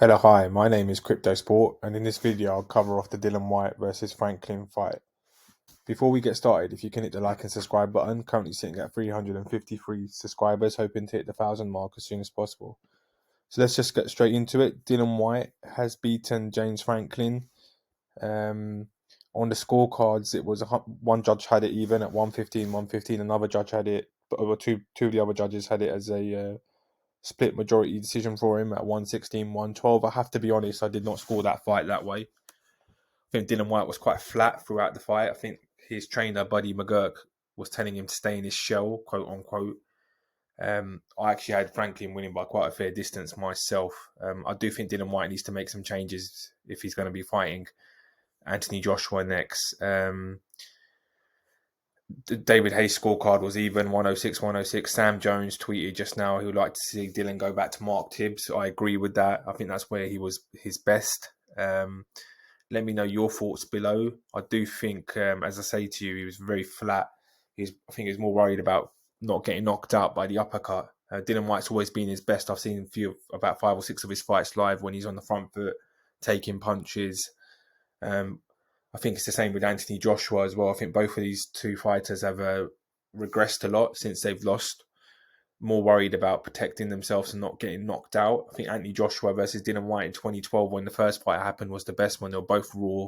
Hello, hi, my name is Crypto Sport, and in this video I'll cover off the Dillain Whyte versus Franklin fight. Before we get started, if you can hit the like and subscribe button, currently sitting at 353 subscribers, hoping to hit the 1,000 mark as soon as possible. So let's just get straight into it. Dillain Whyte has beaten James Franklin. On the scorecards, it was one judge had it even at 115, 115. Another judge had it, but two of the other judges had it as a split majority decision for him at 116, 112. I have to be honest, I did not score that fight that way. I think Dillain Whyte was quite flat throughout the fight. I think his trainer, Buddy McGurk, was telling him to stay in his shell, quote unquote. I actually had Franklin winning by quite a fair distance myself. I do think Dillain Whyte needs to make some changes if he's going to be fighting Anthony Joshua next. David Hayes' scorecard was even 106, 106. Sam Jones tweeted just now he would like to see Dillain go back to Mark Tibbs. I agree with that. I think that's where he was his best. Let me know your thoughts below. I do think, as I say to you, he was very flat. I think he was more worried about not getting knocked out by the uppercut. Dillain Whyte's always been his best. I've seen about 5 or 6 of his fights live when he's on the front foot, taking punches. I think it's the same with Anthony Joshua as well. I think both of these two fighters have regressed a lot since they've lost. More worried about protecting themselves and not getting knocked out. I think Anthony Joshua versus Dillain Whyte in 2012, when the first fight happened, was the best one. They were both raw,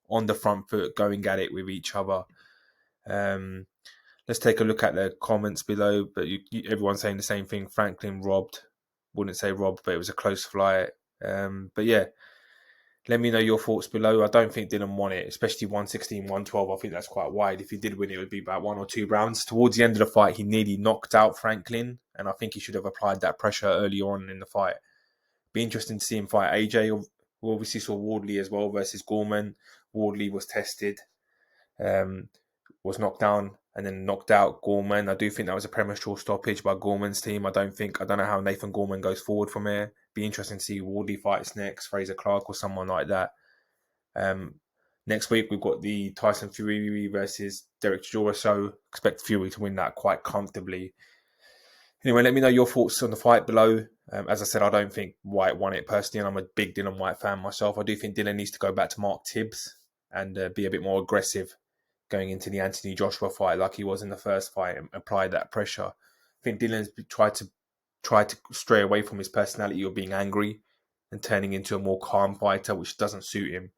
on the front foot, going at it with each other. Let's take a look at the comments below. But everyone's saying the same thing. Franklin robbed. Wouldn't say robbed, but it was a close fight. But yeah. Let me know your thoughts below. I don't think Dillain won it, especially 116, 112. I think that's quite wide. If he did win it, it would be about 1 or 2 rounds. Towards the end of the fight, he nearly knocked out Franklin, and I think he should have applied that pressure early on in the fight. Be interesting to see him fight AJ. We obviously saw Wardley as well versus Gorman. Wardley was tested, was knocked down, and then knocked out Gorman. I do think that was a premature stoppage by Gorman's team. I don't know how Nathan Gorman goes forward from here. Be interesting to see Wardley fights next, Fraser Clark or someone like that. Next week we've got the Tyson Fury versus Derek Chisora, so expect Fury to win that quite comfortably. Anyway, let me know your thoughts on the fight below. As I said, I don't think Whyte won it personally, and I'm a big Dillain Whyte fan myself. I do think Dillain needs to go back to Mark Tibbs and be a bit more aggressive going into the Anthony Joshua fight like he was in the first fight and apply that pressure. I think Dillan's tried to stray away from his personality of being angry and turning into a more calm fighter, which doesn't suit him.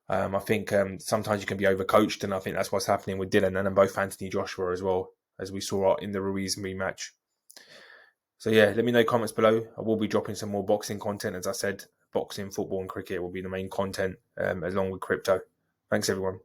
I think sometimes you can be overcoached, and I think that's what's happening with Dillain and then both Anthony Joshua as well, as we saw in the Ruiz rematch. So yeah, let me know comments below. I will be dropping some more boxing content. As I said, boxing, football and cricket will be the main content along with crypto. Thanks everyone.